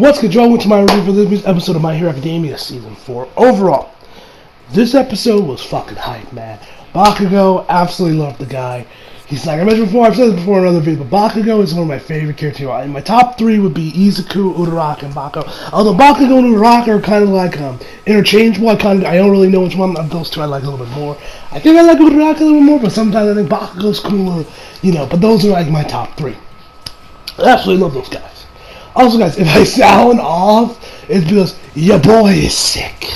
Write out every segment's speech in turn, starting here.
What's good, y'all? Welcome to my review for this episode of My Hero Academia Season 4. Overall, this episode was fucking hype, man. Bakugo, absolutely loved the guy. He's like, I mentioned before, I've said it before in other videos, but Bakugo is one of my favorite characters. In my top three would be Izuku, Uraraka, and Bakugo. Although Bakugo and Uraraka are kind of like interchangeable, I don't really know which one of those two I like a little bit more. I think I like Uraraka a little more, but sometimes I think Bakugo's cooler, but those are like my top three. I absolutely love those guys. Also, guys, if I sound off, it's because your boy is sick.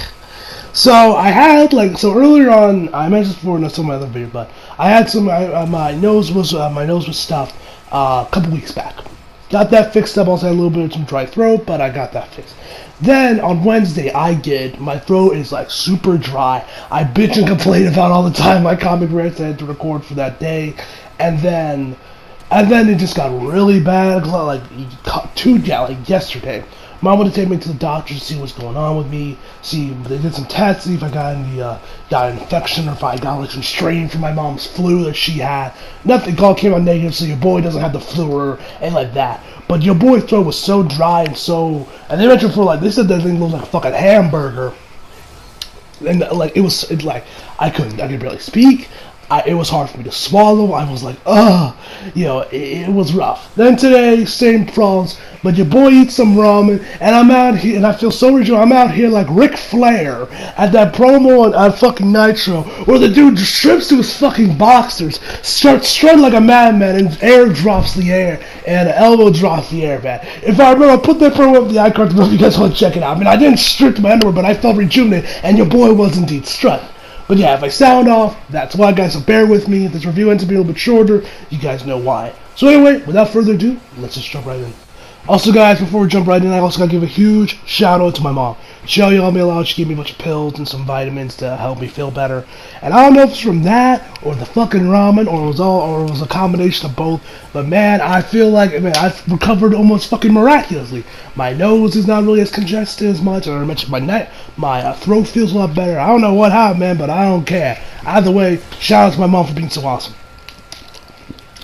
So I had earlier on, I mentioned this before in some of my other videos, but I had some my nose was stuffed a couple weeks back. Got that fixed up. Also had a little bit of some dry throat, but I got that fixed. Then on Wednesday, my throat is like super dry. I bitch and complain about all the time my comic rants I had to record for that day, and then it just got really bad. Yesterday, Mom wanted to take me to the doctor to see what's going on with me. They did some tests, see if I got an infection or if I got some strain from my mom's flu that she had. Nothing. All came out negative, so your boy doesn't have the flu or anything like that. But your boy's throat was so dry and they mentioned they said that thing looked like a fucking hamburger. And I could barely speak. It was hard for me to swallow. I was like, it was rough. Then today, same problems, but your boy eats some ramen, and I'm out here, and I feel so rejoiced. I'm out here like Ric Flair at that promo on fucking Nitro, where the dude just strips to his fucking boxers, starts strutting like a madman, and air drops the air, and an elbow drops the air, man. If I remember, I put that promo up the icon if you guys want to check it out. I mean, I didn't strip to my underwear, but I felt rejuvenated, and your boy was indeed strutting. But yeah, if I sound off, that's why, guys, so bear with me. If this review ends up being a little bit shorter, you guys know why. So anyway, without further ado, let's just jump right in. Also, guys, before we jump right in, I also got to give a huge shout-out to my mom. She helped me a lot. She gave me a bunch of pills and some vitamins to help me feel better. And I don't know if it's from that, or the fucking ramen, or it was a combination of both. But man, I feel like, I've recovered almost fucking miraculously. My nose is not really as congested as much, or I mentioned my throat feels a lot better. I don't know what happened, man, but I don't care. Either way, shout out to my mom for being so awesome.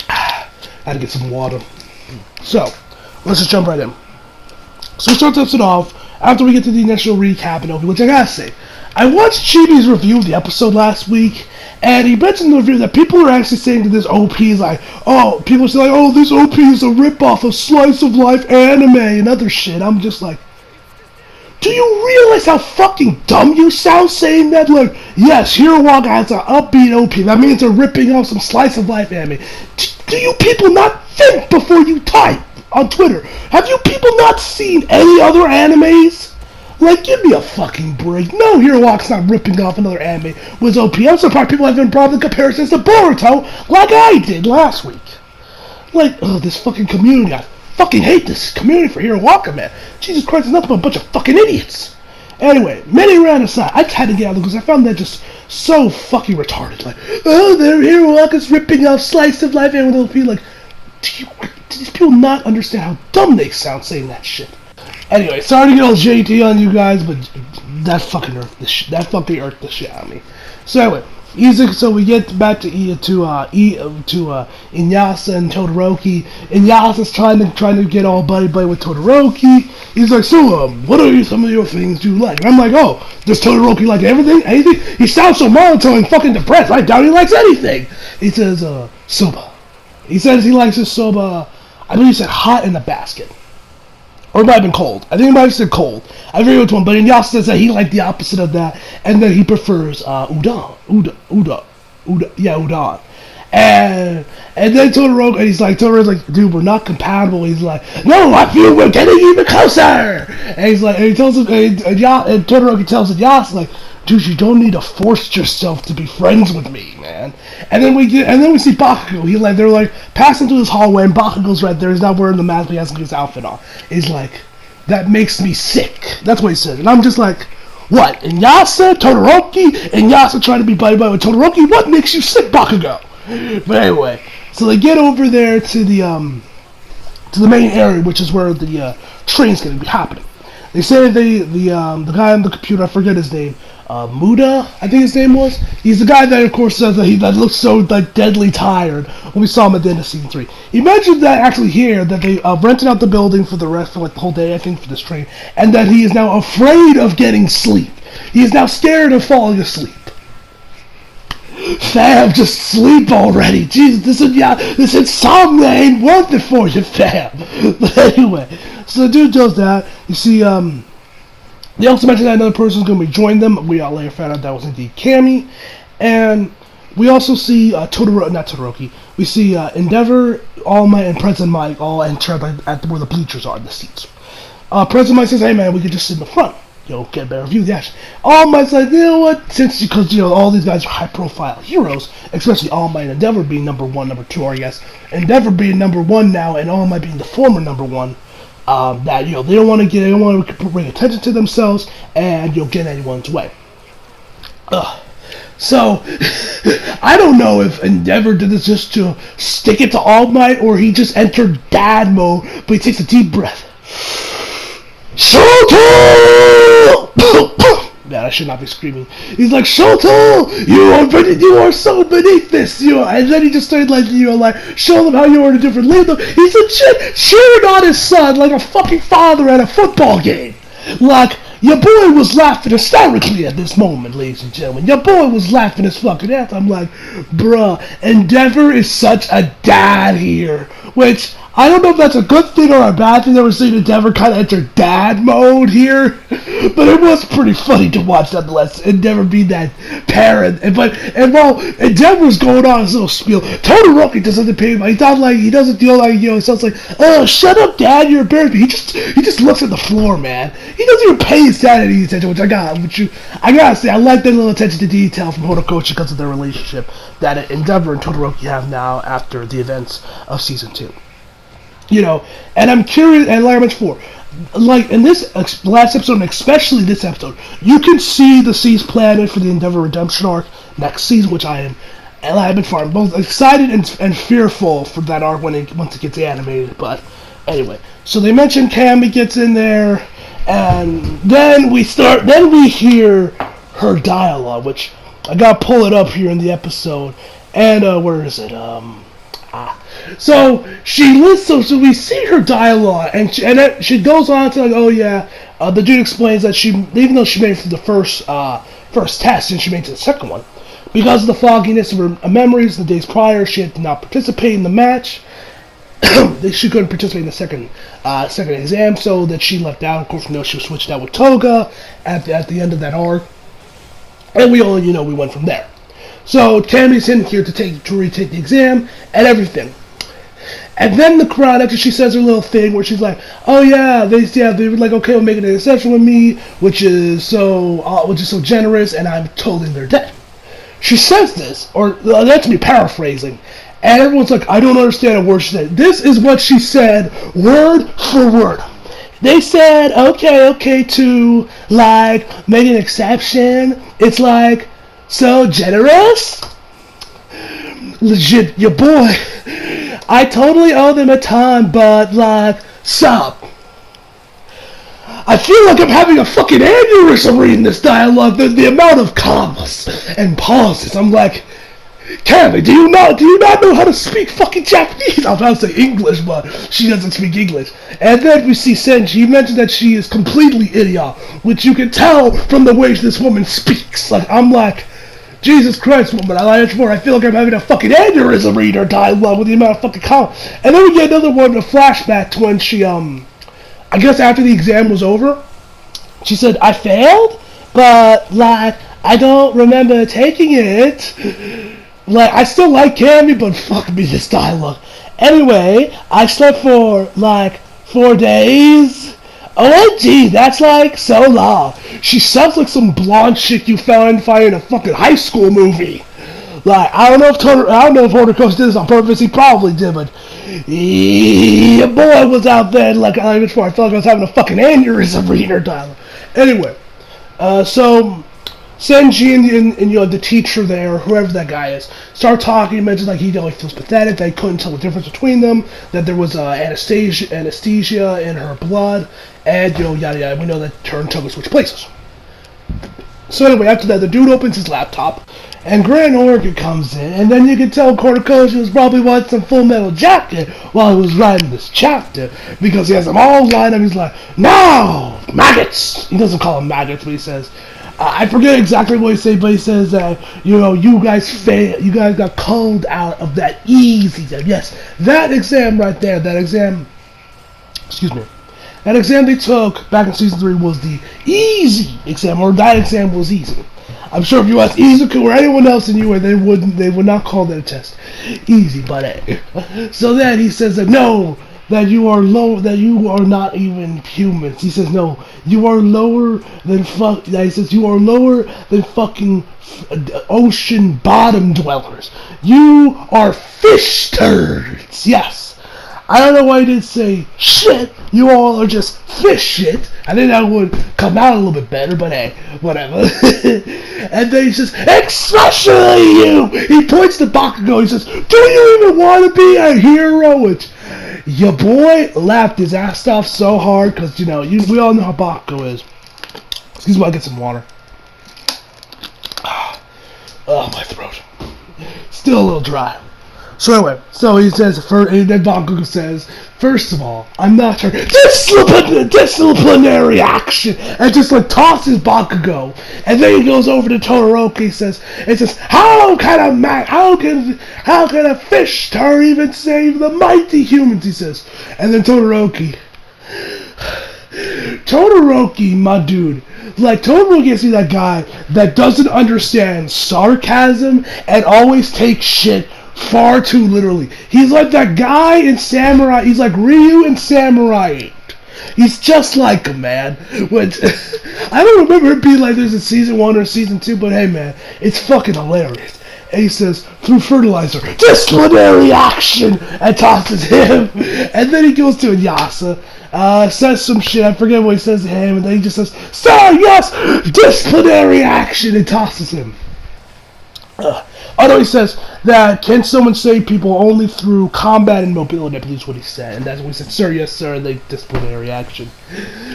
I had to get some water. So, let's just jump right in. So we start this off after we get to the initial recap and which I gotta say, I watched Chibi's review of the episode last week, and he mentioned in the review that people are actually saying that this OP is people say this OP is a ripoff of Slice of Life anime and other shit. I'm just like, do you realize how fucking dumb you sound saying that? Like, yes, Hirowaga has an upbeat OP. That means they're ripping off some Slice of Life anime. Do you people not think before you type on Twitter? Have you people not seen any other animes? Like, give me a fucking break. No, Hirowaga's not ripping off another anime with OP. I'm surprised people haven't brought the comparisons to Boruto like I did last week. Like, this fucking community. I fucking hate this community for Hirowaga, man. Jesus Christ, it's nothing but a bunch of fucking idiots. Anyway, many ran aside. I just had to get out of it because I found that just so fucking retarded. Like, Hirowaga's ripping off Slice of Life and with OP. Like, do these people not understand how dumb they sound saying that shit? Anyway, sorry to get all JT on you guys, but that fucking irked the shit out of me. So anyway, so we get back to Inyasa and Todoroki. Inyasa's trying to get all buddy with Todoroki. He's like, so what are some of your things you like? And I'm like, does Todoroki like everything? Anything? He sounds so monotone and fucking depressed. I doubt he likes anything. He says, soba. He says he likes his soba, I believe he said hot in the basket. Or it might have been cold. I think it might have said cold. I forget which one, but Inuyasha says that he liked the opposite of that, and that he prefers udon. Udon. And then Todoroki's like, dude, we're not compatible. He's like, no, I feel we're getting even closer. And he's like, and he tells him, and Todoroki tells Inuyasha, like, dude, you don't need to force yourself to be friends with me, man. And then we see Bakugo. They're like passing through this hallway, and Bakugo's right there. He's not wearing the mask, but he hasn't got his outfit on. He's like, that makes me sick. That's what he says, and I'm just like, what? Inuyasha, Todoroki, Inuyasha trying to be buddy with Todoroki. What makes you sick, Bakugo? But anyway, so they get over there to the main area, which is where the train's going to be happening. They say the guy on the computer, I forget his name, Muda, I think his name was. He's the guy that, of course, says that looks so like deadly tired when we saw him at the end of season 3. He mentioned that actually here that they rented out the building for the rest for like the whole day, I think, for this train, and that he is now afraid of getting sleep. He is now scared of falling asleep. Fam, just sleep already. Jesus, this insomnia ain't worth it for you, fam. But anyway, so the dude does that. You see, they also mentioned that another person is going to be joining them. We all later found out that was indeed Cammy. And we also see not Todoroki. We see Endeavor, All Might, and President Mike all enter at where the bleachers are, the seats. President Mike says, hey man, we could just sit in the front. Get a better view of the action. All Might's like, you know what? Because all these guys are high-profile heroes, especially All Might and Endeavor being number 1, number 2, or I guess Endeavor being number 1 now, and All Might being the former number 1. That they don't want to bring attention to themselves, and get in anyone's way. So I don't know if Endeavor did this just to stick it to All Might, or he just entered dad mode, but he takes a deep breath. Shoto! Man, I should not be screaming. He's like, Shoto! You are so beneath this! And then he just started show them how you are in a different league. He's a cheering on his son like a fucking father at a football game. Like, your boy was laughing hysterically at this moment, ladies and gentlemen. Your boy was laughing his fucking ass. I'm like, bruh, Endeavor is such a dad here. Which, I don't know if that's a good thing or a bad thing that we're seeing Endeavor kind of enter dad mode here. But it was pretty funny to watch nonetheless. Endeavor being that parent. And while Endeavor's going on his little spiel, Todoroki doesn't pay him. He doesn't feel like, it sounds like, oh, shut up, dad, you're embarrassing me. He just looks at the floor, man. He doesn't even pay his dad any attention, which I gotta say, I like that little attention to detail from Horikoshi because of their relationship that Endeavor and Todoroki have now after the events of season 2. And I'm curious, and like I mentioned before, like in this last episode, and especially this episode, you can see the seeds planted for the Endeavor Redemption arc next season, which I am, and I've been far both excited and fearful for that arc once it gets animated. But anyway, so they mentioned Cammy gets in there, and then we hear her dialogue, which I gotta pull it up here in the episode, and where is it? So so we see her dialogue, and she goes on to oh yeah, the dude explains that even though she made it through the first test and she made it to the second one, because of the fogginess of her memories the days prior, she did not participate in the match. She couldn't participate in the second exam, so that she left out. Of course, she was switched out with Toga at the end of that arc, and we all we went from there. So Tammy's in here to retake the exam and everything. And then the crowd, after she says her little thing where she's like, "Oh yeah, they were like, okay, we'll make an exception with me, which is so generous, and I'm totally in their debt." She says this, or that's me paraphrasing, and everyone's like, "I don't understand a word she said." This is what she said, word for word. They said, okay, to like make an exception. It's like so generous. Legit, your boy. I totally owe them a ton, but like, stop. I feel like I'm having a fucking aneurysm reading this dialogue. The amount of commas and pauses. I'm like, Cammy, do you not know how to speak fucking Japanese? I was about to say English, but she doesn't speak English. And then we see Senji. He mentioned that she is completely idiot, which you can tell from the way this woman speaks. Like, I'm like, Jesus Christ, woman, I feel like I'm having a fucking aneurysm reading her dialogue with the amount of fucking comments. And then we get another one, a flashback to when she, I guess after the exam was over, she said, I failed, but, like, I don't remember taking it. Like, I still like Cammy, but fuck me, this dialogue. Anyway, I slept for, like, 4 days. OMG, that's like so long. She sounds like some blonde chick you found in a fucking high school movie. Like, I don't know if Horikoshi did this on purpose. He probably did, but your boy was out there like before. I felt like I was having a fucking aneurysm reading her dialogue. Anyway, so Senji and the teacher there, whoever that guy is, start talking. He mentions like he feels pathetic, that he couldn't tell the difference between them, that there was anesthesia in her blood, and yada yada. We know that her and Toga switch places. So anyway, after that, the dude opens his laptop, and Grand Orchid comes in, and then you can tell Corticochi was probably watching some Full Metal Jacket while he was writing this chapter, because he has them all lined up. He's like, "No, maggots!" He doesn't call them maggots, but he says, I forget exactly what he says, but he says that, you guys failed, you guys got called out of that easy exam. Yes, that exam right there, that exam they took back in season 3 was the easy exam, or that exam was easy. I'm sure if you asked Izuku or anyone else in UA, they would not call that a test easy, but so then he says that no, that you are not even humans. He says no, you are lower than he says you are lower than fucking ocean bottom dwellers. You are fish turds. Yes. I don't know why he didn't say shit. You all are just fish shit. I think that would come out a little bit better, but hey, whatever. And then he says, especially you! He points to Bakugo. He says, do you even want to be a hero? Which, your boy laughed his ass off so hard, because, we all know how Bakugo is. Excuse me, I'll get some water. Oh, my throat. Still a little dry. So anyway, he says, and then Bakugo says, first of all, I'm not sure. Disciplinary action! And just tosses Bakugo. And then he goes over to Todoroki and says, how can a fish turd even save the mighty humans, he says. And then Todoroki, my dude. Todoroki is that guy that doesn't understand sarcasm and always takes shit far too literally. He's like that guy in Samurai. He's like Ryu in Samurai 8. He's just like him, man. Which, I don't remember it being like this in season 1 or season 2, but hey, man, it's fucking hilarious. And he says, through fertilizer, disciplinary action, and tosses him. And then he goes to Inyasa, says some shit, I forget what he says to him, and then he just says, sir, yes, disciplinary action, and tosses him. Oh no, he says that can someone save people only through combat and mobility, I believe is what he said. And that's when he said, sir, yes, sir, and they disciplinary action.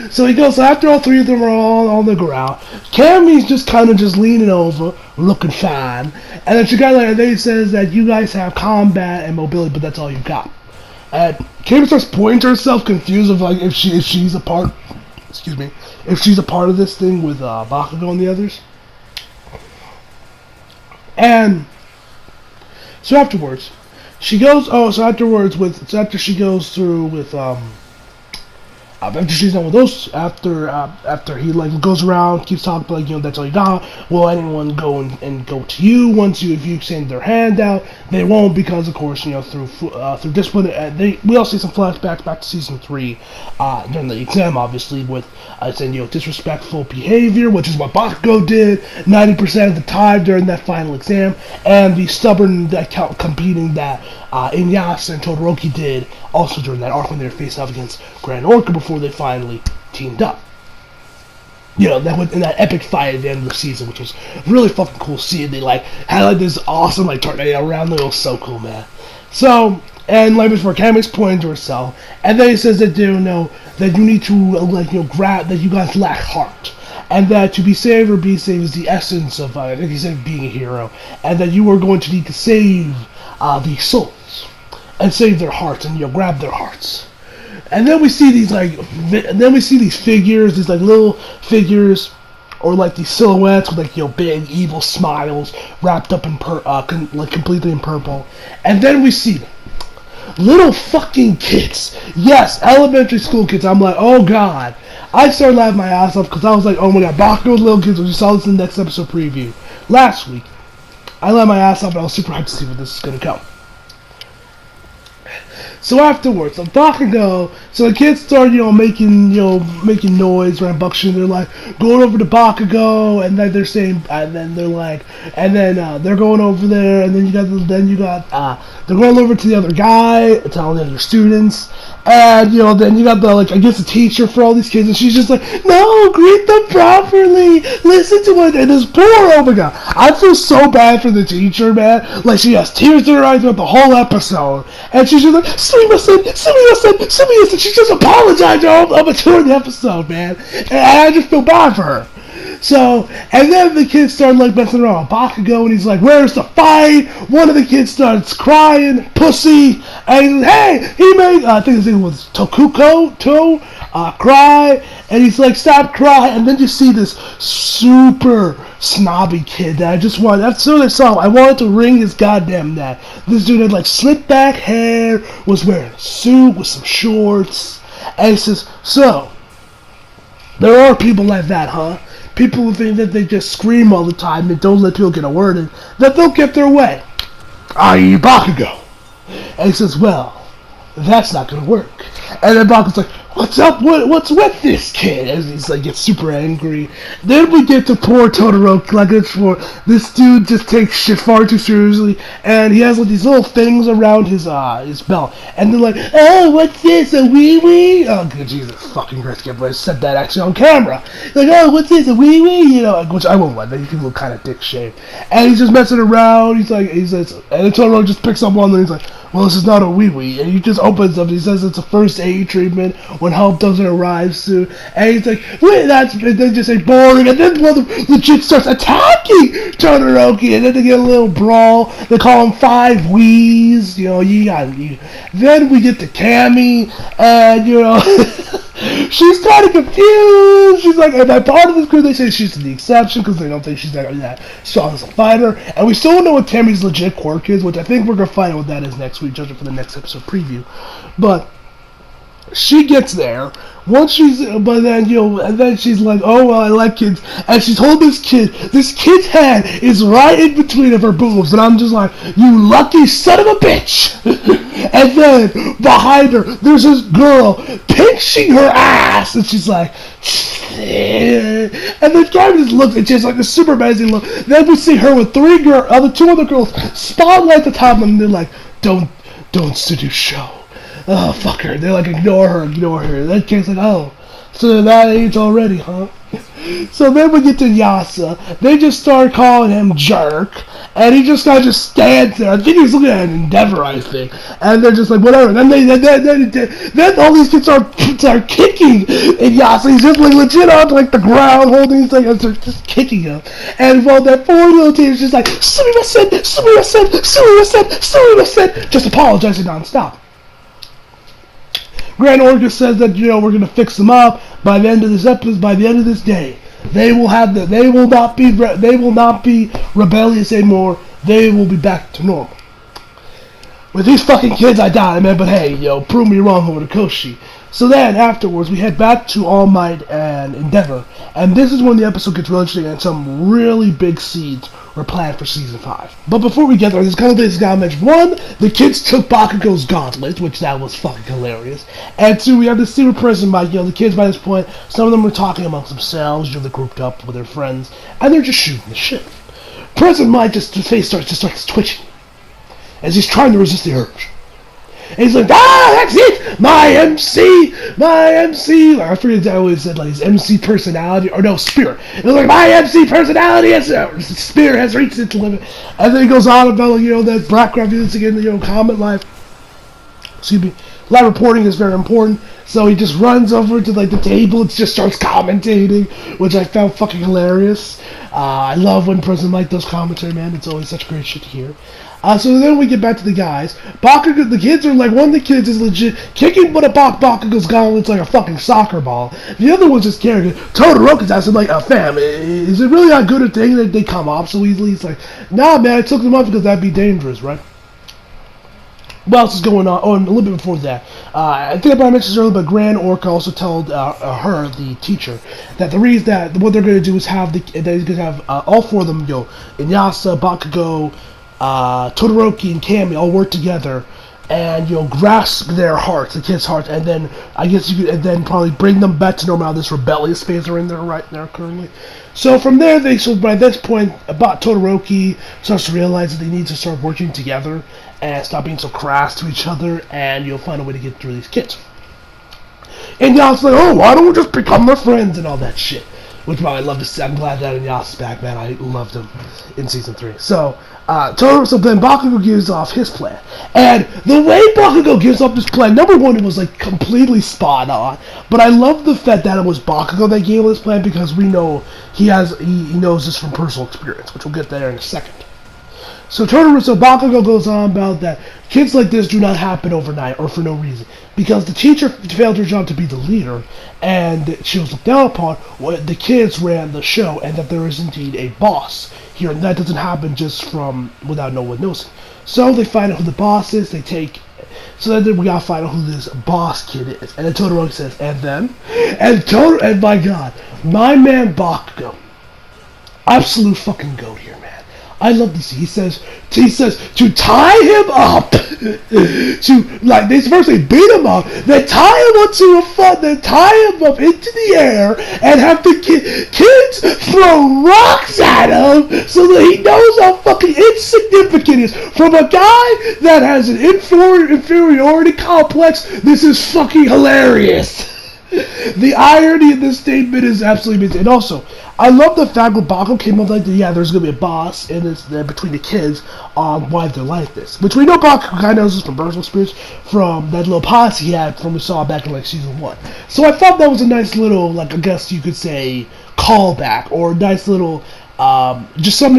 So he goes, after all three of them are all on the ground, Cammy's just kind of just leaning over, looking fine. And then then he says that you guys have combat and mobility, but that's all you got. And Cammy starts pointing to herself, confused of if she's a part of this thing with Bakugo and the others. And so afterwards, she goes. After she goes through with after she's done with those, after he goes around, keeps talking, that's all you got. Will anyone go and go to you if you send their hand out? They won't, because of course through discipline. We all see some flashbacks back to season 3 during the exam, obviously with saying disrespectful behavior, which is what Bakugo did 90% of the time during that final exam, and the stubborn competing that Inuyasha and Todoroki did also during that arc when they were faced off against Grand Orca before they finally teamed up. That went in that epic fight at the end of the season, which was really fucking cool seeing. They had this awesome tornado around them. It was so cool, man. So, and before, Cammy's pointing to herself, and then he says that you need to grab that you guys lack heart. And that to be saved is the essence of, I think he said, being a hero. And that you are going to need to save these souls. And save their hearts, and grab their hearts. And then we see these figures, these little figures, or these silhouettes with big evil smiles wrapped up in completely in purple. And then we see them. Little fucking kids. Yes, elementary school kids. I'm like, oh god. I started laughing my ass off because I was like, oh my god, Bakugo little kids. We saw this in the next episode preview last week. I laughed my ass off, and I was super hyped to see where this is gonna go. So afterwards, Bakugo, so the kids start, making noise around Buckshot. They're going over to Bakugo, and then they're saying, and then they're going over there, and then you got they're going over to the other guy, telling the other students, and then you got the teacher for all these kids, and she's just like, no, greet them properly, listen to it, and this poor, oh my god, I feel so bad for the teacher, man. She has tears in her eyes throughout the whole episode, and she's just like, sumimasen, she just apologized over during the episode, man, and I just feel bad for her. So, and then the kids start like messing around with Bakugo, and he's like, "Where's the fight?" One of the kids starts crying, "Pussy!" And he's like, "Hey, he made I think his name was cry," and he's like, "Stop crying!" And then you see this super snobby kid that I just wanted. As soon as I saw him, I wanted to wring his goddamn neck. This dude had like slicked back hair, was wearing a suit with some shorts, and he says, "So, there are people like that, huh? People who think that they just scream all the time and don't let people get a word in, that they'll get their way. I.e. Bakugo." And he says, "Well, that's not gonna work." And then Bakugo's like, "What's up? What's with this kid?" And he's like, gets super angry. Then we get to poor Todoroki, like it's for this dude just takes shit far too seriously, and he has like these little things around his belt, and they're like, "Oh, what's this? A wee wee?" Oh, good Jesus fucking Christ! I can't believe I said that actually on camera. Like, "Oh, what's this? A wee wee?" You know, which I won't let. They can look kind of dick shaped, and he's just messing around. He says, and then Todoroki just picks up one, and he's like, "Well, this is not a wee wee," and he just opens up. He says it's a first aid treatment when help doesn't arrive soon, and he's like, "Wait, they just say boring," and then one of the chicks starts attacking Todoroki, and then they get a little brawl. They call him Five Wees, you know. Then we get to Cammy, and you know. She's kind of confused. She's like, and that part of this crew, they say she's the exception because they don't think she's that strong as a fighter. And we still don't know what Tammy's legit quirk is, which I think we're going to find out what that is next week, judging for the next episode preview. But she gets there. But then, you know, and then she's like, "Oh, well, I like kids." And she's holding this kid's head is right in between of her boobs. And I'm just like, "You lucky son of a bitch." And then, behind her, there's this girl pinching her ass. And she's like, and then Gabby just looks, and she has like a super amazing look. Then we see her with two other girls spotlight the top of them, and they're like, don't seduce show. Oh, fuck her. They're like, ignore her. That kid's like, "Oh, so they're that age already, huh?" So then we get to Yasa. They just start calling him jerk, and he just kind of just stands there. I think he's looking at an Endeavor, I think. And they're just like, whatever. Then all these kids start kicking, and Yasa, he's just like legit on like the ground, holding his thing, and they're just kicking him. And while that poor little team is just like, "Sumimasen, just apologizing nonstop. Grand Orca says that, you know, we're gonna fix them up by the end of this episode. By the end of this day, they will not be rebellious anymore. They will be back to normal. With these fucking kids, I doubt it, man. But hey, yo, prove me wrong over to Koshi. So then, afterwards, we head back to All Might and Endeavor, and this is when the episode gets really interesting, and some really big seeds were planned for Season 5. But before we get there, there's a couple things I gotta mention. One, the kids took Bakugo's gauntlet, which that was fucking hilarious. And two, we have the secret prison by, you know, the kids by this point, some of them were talking amongst themselves, you know, they're grouped up with their friends, and they're just shooting the shit. President Mike his face starts twitching, as he's trying to resist the urge. And he's like, that's it! My MC! Like, I forget exactly what he said, like his MC personality, or no, spirit. It was like, my MC personality, spirit has reached its limit. And then he goes on about, like, you know, that background music again, you know, comment live reporting is very important. So he just runs over to like the table and just starts commentating, which I found fucking hilarious. I love when President Mike does commentary, man. It's always such great shit to hear. So then we get back to the guys. Bakugo, the kids are like, one of the kids is legit kicking Bakugo's gauntlet's like a fucking soccer ball. The other one's just carrying it. Todoroki's asking like, fam, is it really that good a thing that they come off so easily? He's like, nah, man, I took them off because that'd be dangerous, right? What else is going on? Oh, and a little bit before that, I think I mentioned this earlier, but Grand Orca also told her, the teacher, that the reason that what they're going to do is have all four of them, you know, Inuyasha, Bakugo, Todoroki, and Cammy all work together, and you know, grasp their hearts, the kids' hearts, and then I guess you could, and then probably bring them back to normal. This rebellious phase they're in there right now currently. So from there, so by this point, Todoroki starts to realize that they need to start working together and stop being so crass to each other, and you'll find a way to get through these kids. And now it's like, oh, why don't we just become their friends and all that shit? which I love to see. I'm glad that Inuyasha's back, man. I loved him in season 3. So then Bakugo gives off his plan, and the way Bakugo gives off his plan, number one, it was like completely spot on. But I love the fact that it was Bakugo that gave this plan because we know he knows this from personal experience, which we'll get there in a second. So Bakugo goes on about that kids like this do not happen overnight or for no reason. Because the teacher failed her job to be the leader, and she was looked down upon, the kids ran the show, and that there is indeed a boss here, and that doesn't happen just from without no one noticing. So they find out who the boss is, so then we gotta find out who this boss kid is. And then Todoroki says, and my god, my man Bakugo, absolute fucking goat here, man. I love to see. He says to tie him up, to like this. First they beat him up, then tie him then tie him up into the air, and have the kids throw rocks at him, so that he knows how fucking insignificant he is. From a guy that has an inferiority complex, this is fucking hilarious. The irony in this statement is absolutely amazing. And also, I love the fact when Bakugo came up like, there's going to be a boss and it's between the kids on why they're like this. Which we know Bakugo kind of knows this from personal experience from that little posse he had from we saw back in like season 1. So I thought that was a nice little, like I guess you could say, callback or a nice little, just some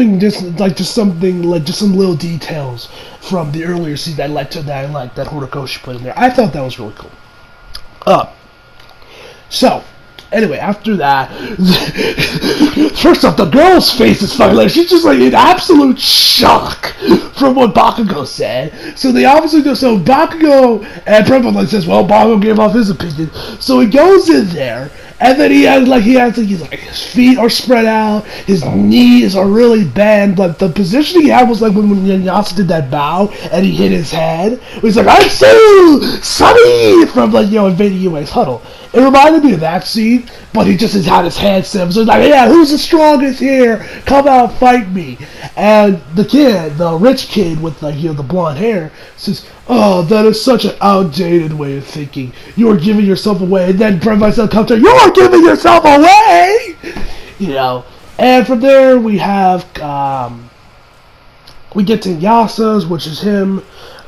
little details from the earlier season that led to that Horikoshi put in there. I thought that was really cool. So, anyway, after that, first off, the girl's face is fucking like, she's just like in absolute shock from what Bakugo said. So they obviously go, so Bakugo, and Prepon says, well, Bakugo gave off his opinion. So he goes in there, and then his feet are spread out, his knees are really bent, like the position he had was like when Inuyasha did that bow, and he hit his head. He's like, I'm so Sunny from Invading UA's Huddle. It reminded me of that scene, but he just has had his hand set. So he's like, yeah, who's the strongest here? Come out, fight me. And the kid, the rich kid with the blonde hair, says, oh, that is such an outdated way of thinking. You are giving yourself away. And then myself comes to, you are giving yourself away! And from there we have, we get to Yasa's, which is him,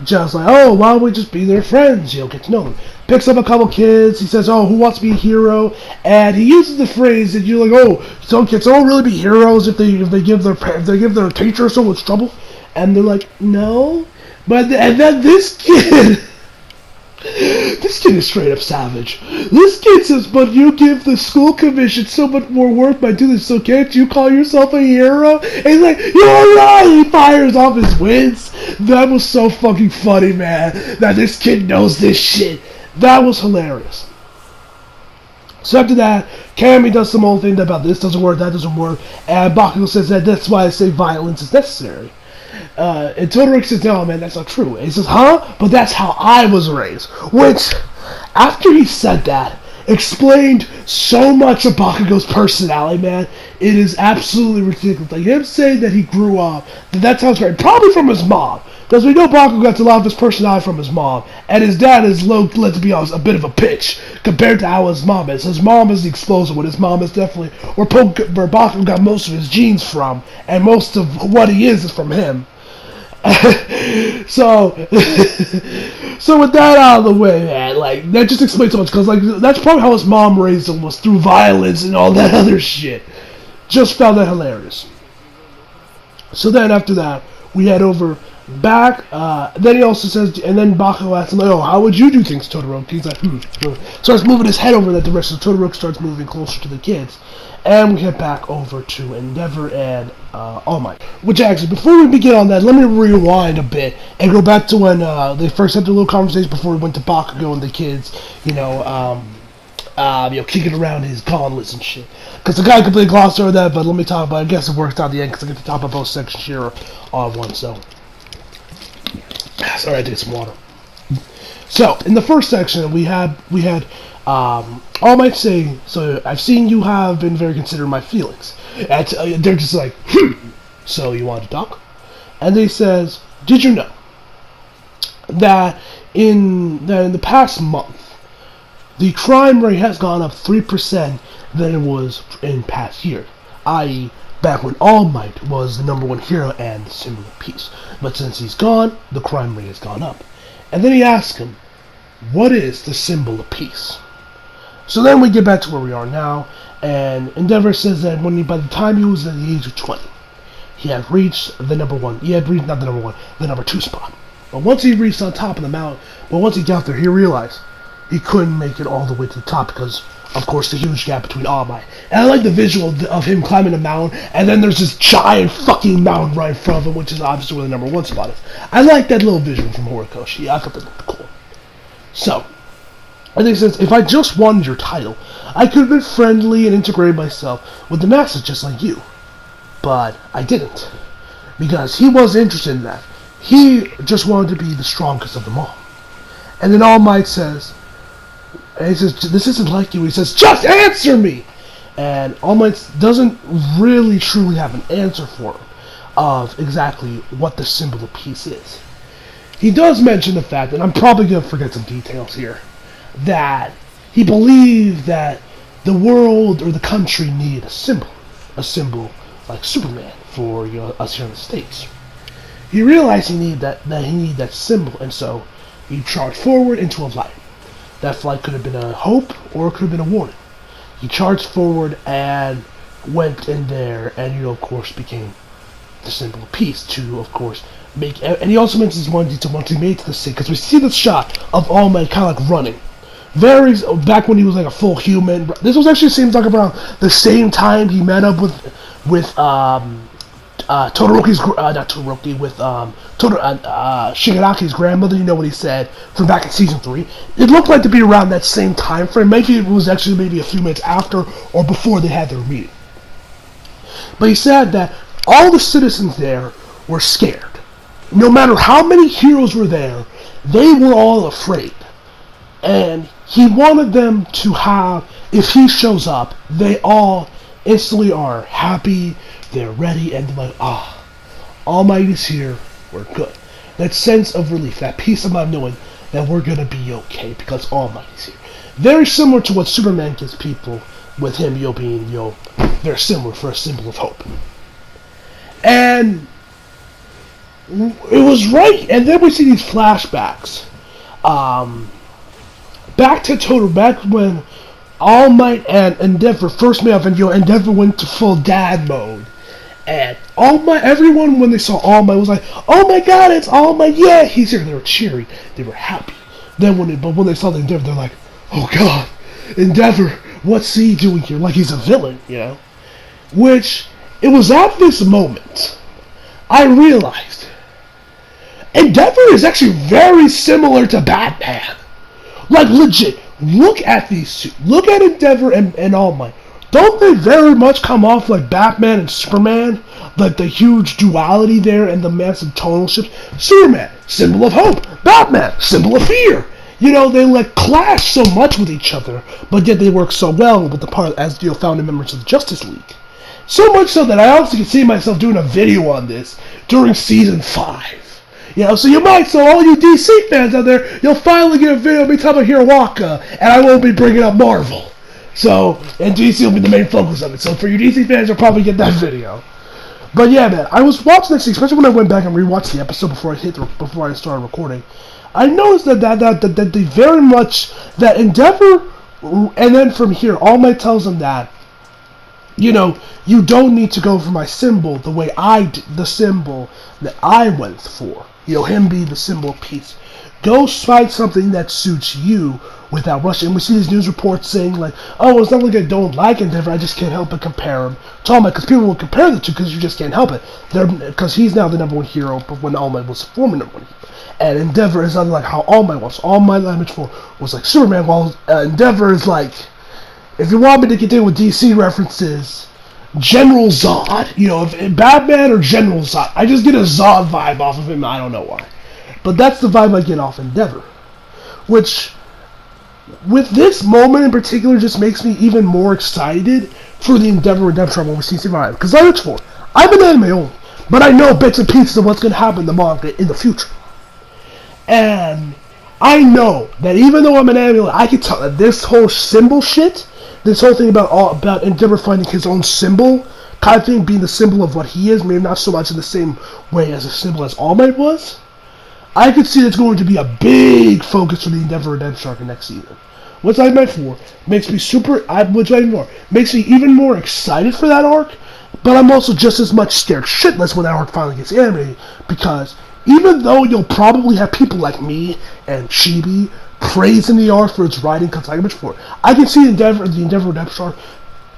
just like, oh, why don't we just be their friends? Get to know them. Picks up a couple kids. He says, oh, who wants to be a hero? And he uses the phrase that you're like, oh, some kids don't really be heroes if they give their teacher so much trouble. And they're like, no. And then this kid is straight up savage. This kid says, but you give the school commission so much more work by doing this, so can't you call yourself a hero? And he's like, you're right! He fires off his wits. That was so fucking funny, man. That this kid knows this shit. That was hilarious. So after that, Kami does some old thing about this doesn't work, that doesn't work, and Bakugo says that's why I say violence is necessary. And Todoroki says, no, man, that's not true. And he says, huh? But that's how I was raised. Which, after he said that, explained so much of Bakugo's personality, man. It is absolutely ridiculous. Like him saying that he grew up, that sounds right. Probably from his mom. Because we know Bakugo got a lot of his personality from his mom. And his dad is, let's be honest, a bit of a bitch compared to how his mom is. His mom is the explosive one. His mom is definitely where Bakugo got most of his genes from. And most of what he is from him. So with that out of the way, man, that just explains so much. Because, that's probably how his mom raised him, was through violence and all that other shit. Just found that hilarious. So then after that, we head over back, then he also says, and then Bakugo asks him, oh, how would you do things, Todoroki? He's like, starts moving his head over that direction, so Todoroki starts moving closer to the kids. And we head back over to Endeavor and All Might. Which actually, before we begin on that, let me rewind a bit and go back to when they first had their little conversation before we went to Bakugo and the kids, kicking around his gauntlets and shit. Because the guy completely glossed over that, but let me talk about it. I guess it worked out in the end, because I get to talk about both sections here all at once, so. Sorry, I did some water. So, in the first section, we had All Might say, so I've seen you have been very considerate of my feelings. And they're just like, so you want to talk? And he says, did you know that in the past month, the crime rate has gone up 3% than it was in past years, i.e., back when All Might was the number one hero and the symbol of peace. But since he's gone, the crime rate has gone up. And then he asks him, what is the symbol of peace? So then we get back to where we are now, and Endeavor says that by the time he was at the age of 20, he had reached the number one, the number two spot. But once he reached on top of the mountain, once he got there, he realized he couldn't make it all the way to the top because, of course, the huge gap between All Might. And I like the visual of him climbing the mountain, and then there's this giant fucking mountain right in front of him, which is obviously where the number one spot is. I like that little visual from Horikoshi. I thought that looked cool. So, and he says, if I just won your title, I could have been friendly and integrated myself with the masses just like you. But I didn't. Because he wasn't interested in that. He just wanted to be the strongest of them all. And then All Might says, and he says, this isn't like you. He says, just answer me! And All Might doesn't really truly have an answer for him of exactly what the symbol of peace is. He does mention the fact, and I'm probably going to forget some details here, that he believed that the world or the country needed a symbol like Superman for us here in the States. He realized he needed that symbol, and so he charged forward into a light. That flight could have been a hope or it could have been a warning. He charged forward and went in there, and of course became the symbol of peace to, of course, make. And he also mentions one detail once he made it to the city, because we see the shot of All Might kind of like running. Back when he was like a full human. This was actually seems like around the same time he met up with Todoroki's Shigaraki's grandmother. You know what he said from back in season 3. It looked like to be around that same time frame. Maybe it was actually maybe a few minutes after or before they had their meeting. But he said that all the citizens there were scared. No matter how many heroes were there, they were all afraid. And he wanted them to have, if he shows up, they all instantly are happy, they're ready, and they're like, All Might is here, we're good. That sense of relief, that peace of mind knowing that we're gonna be okay because All Might is here. Very similar to what Superman gives people with him, being, very similar for a symbol of hope. And it was right, and then we see these flashbacks. Back when All Might and Endeavor first met up, and Endeavor went to full dad mode. And everyone when they saw All Might was like, "Oh my God, it's All Might! Yeah, he's here!" They were cheering, they were happy. Then when they saw the Endeavor, they're like, "Oh God, Endeavor, what's he doing here? Like he's a villain, Which it was at this moment I realized Endeavor is actually very similar to Batman. Like, legit, look at these two. Look at Endeavor and All Might. Don't they very much come off like Batman and Superman? Like the huge duality there and the massive tonal shifts. Superman, symbol of hope. Batman, symbol of fear. They clash so much with each other, but yet they work so well with the part as founding members of the Justice League. So much so that I honestly can see myself doing a video on this during season 5. So all you DC fans out there, you'll finally get a video of me talking about Hirawaka, and I won't be bringing up Marvel. And DC will be the main focus of it. So for you DC fans, you'll probably get that video. But yeah, man, I was watching this, especially when I went back and rewatched the episode before I started recording. I noticed that they very much, that Endeavor, and then from here, All Might tells them that, you don't need to go for my symbol the way the symbol that I went for. Him being the symbol of peace. Go find something that suits you without rushing. And we see these news reports saying it's not like I don't like Endeavor, I just can't help but compare him to All Might, because people will compare the two because you just can't help it. Because he's now the number one hero, but when All Might was the former number one hero. And Endeavor is not like how All Might was. All Might Language 4 was like Superman, while Endeavor is like, if you want me to continue with DC references, General Zod, if Batman or General Zod. I just get a Zod vibe off of him, I don't know why. But that's the vibe I get off Endeavor. Which, with this moment in particular, just makes me even more excited for the Endeavor Redemption when we see Survive. Because like it's for, I'm an anime only, but I know bits and pieces of what's going to happen in the manga in the future. And I know that even though I'm an amulet, I can tell that this whole symbol shit, this whole thing about Endeavor finding his own symbol, kind of thing being the symbol of what he is, maybe not so much in the same way as a symbol as All Might was. I could see it's going to be a big focus for the Endeavor Redemption arc next season. What's I meant for makes me makes me even more excited for that arc, but I'm also just as much scared shitless when that arc finally gets animated, because even though you'll probably have people like me and Chibi praising the arc for its writing, because like I mentioned before, I can see the Endeavor Redemption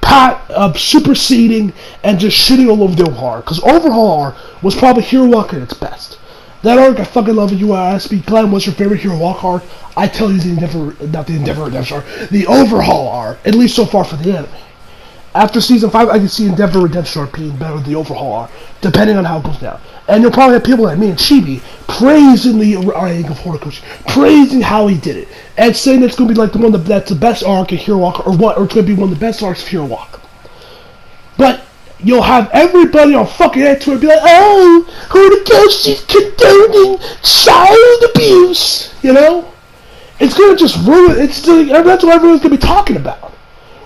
arc superseding and just shitting all over the overhaul arc, because overhaul arc was probably Hero Walk at its best. That arc, I fucking love it. You ask me, Glenn, what's your favorite Hero Walk arc? I tell you the Overhaul arc, at least so far for the anime. After season 5, I can see Endeavor Redemption arc being better than the Overhaul arc, depending on how it goes down. And you'll probably have people like me and Chibi praising the writing of Horikoshi, praising how he did it, and saying it's going to be like that's the best arc of Hero Walk, or it's going to be one of the best arcs of Hero Walk. But you'll have everybody on fucking Twitter be like, oh, Horikoshi's condoning child abuse, you know? It's gonna just ruin. That's what everyone's gonna be talking about,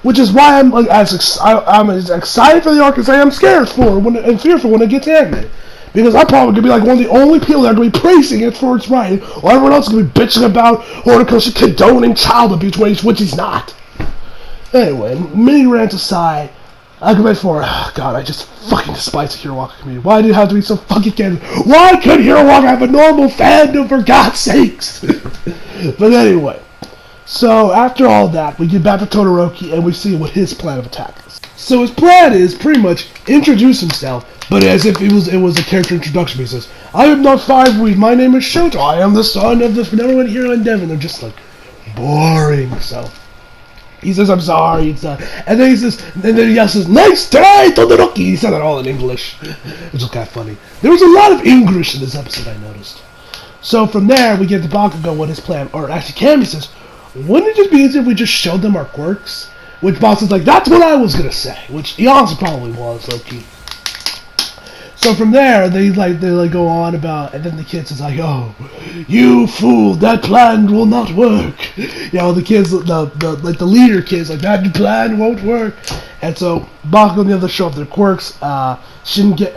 which is why I'm like I'm as excited for the arc as I am scared for and fearful when it gets animated, because I'm probably gonna be like one of the only people that are gonna be praising it for its writing, while everyone else is gonna be bitching about Horikoshi condoning child abuse, which he's not. Anyway, mini rant aside, I can wait for. Oh God, I just fucking despise the Hero Walk community. Why did it have to be so fucking canon? Why couldn't Hero Walk have a normal fandom, for God's sakes? But anyway, so after all that, we get back to Todoroki and we see what his plan of attack is. So his plan is pretty much introduce himself, but as if it was a character introduction. He says, "I am not 5 weeks. My name is Shoto. I am the son of the benevolent hero in Devon." They're just like boring. So he says, "I'm sorry." And then he says, "Nice try, Todoroki." He said that all in English, which is kind of funny. There was a lot of English in this episode, I noticed. So from there, we get to Bakugo what his plan, or actually Cammy says, wouldn't it just be easier if we just showed them our quirks? Which Boss is like, that's what I was going to say, which he also probably was, low-key. So from there, they go on about, and then the kid says like, oh, you fool, that plan will not work. You know, the kids, the leader kids, like, that plan won't work. And so Bakugo and the others show off their quirks. Shinki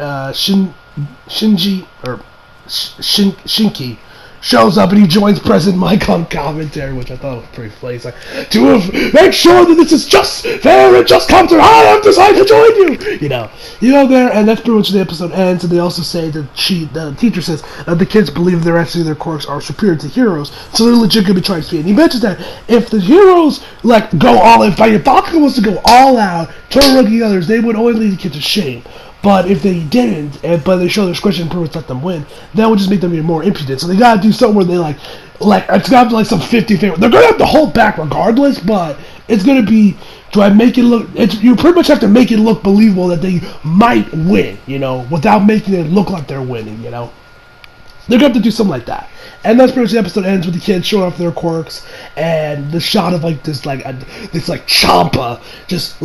shows up and he joins President Mike on commentary, which I thought was pretty funny. He's like, to make sure that this is just fair and just commentary, I have decided to join you. You go there, and that's pretty much the episode ends. And they also say that the teacher says that the kids believe their quirks are superior to heroes, so they're legit gonna be trying to be. And he mentions that if the heroes go all in, if Bakugo was to go all out, Todoroki and others, they would only lead the kids to shame. But if they didn't, but they show their discretion and pretty much let them win, that would just make them even more impudent. So they gotta do something where they it's gotta be like some 50-50. They're gonna have to hold back regardless, but it's gonna be, do I make it look, you pretty much have to make it look believable that they might win, without making it look like they're winning, They're gonna have to do something like that. And that's pretty much the episode ends with the kids showing off their quirks, and the shot of this Champa just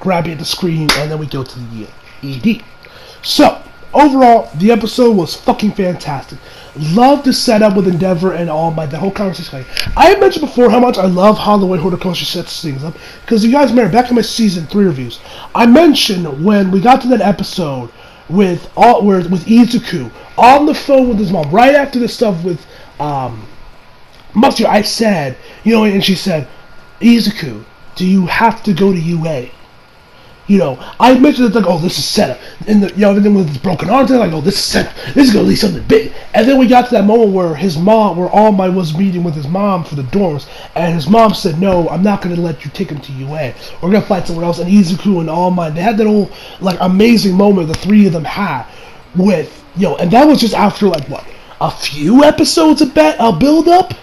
grabbing at the screen, and then we go to the ED. So, overall, the episode was fucking fantastic. Love the setup with Endeavor and All Might, the whole conversation. I had mentioned before how much I love how the way Horikoshi sets things up, because you guys remember, back in my season 3 reviews, I mentioned when we got to that episode with Izuku on the phone with his mom, right after the stuff with Matsuyo, I said, and she said, Izuku, do you have to go to UA? I mentioned it this is setup, and everything with his broken arms, this is setup. This is gonna lead something big. And then we got to that moment where where All Might was meeting with his mom for the dorms, and his mom said, "No, I'm not gonna let you take him to UA. We're gonna fight somewhere else." And Izuku and All Might, they had that whole amazing moment the three of them had with and that was just after a few episodes of build up.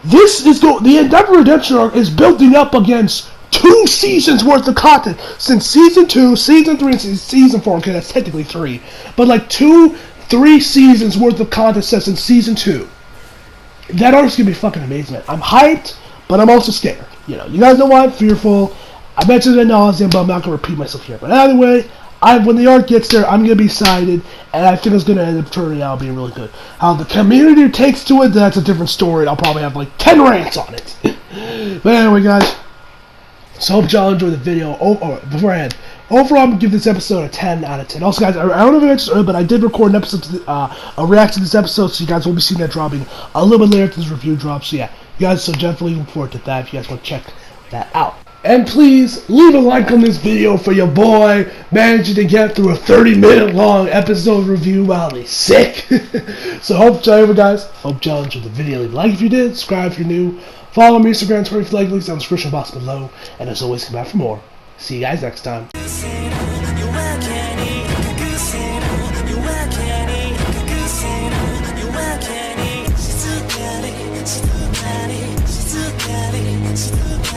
The Endeavor Redemption arc is building up against 2 seasons worth of content since season 2, season 3, and season 4. Okay, that's technically 3, but 3 seasons worth of content since season 2. That arc's gonna be fucking amazing, man. I'm hyped, but I'm also scared. You guys know why I'm fearful. I mentioned it ad nauseam, but I'm not gonna repeat myself here. But anyway, when the art gets there, I'm gonna be excited, and I think it's gonna end up turning out being really good. How the community takes to it, that's a different story. I'll probably have like 10 rants on it. But anyway, guys, so hope y'all enjoyed the video. Beforehand, overall, I'm gonna give this episode a 10 out of 10. Also, guys, I don't know if I mentioned earlier, but I did record an episode, a reaction to this episode, so you guys will be seeing that dropping a little bit later after this review drops. So yeah, you guys, so definitely look forward to that if you guys want to check that out. And please leave a like on this video for your boy managing to get through a 30-minute long episode review while he's sick. So hope y'all, guys, hope y'all enjoyed the video. Leave a like if you did, subscribe if you're new, follow me on Instagram, Twitter if you like, links down in the description box below. And as always, come back for more. See you guys next time. She's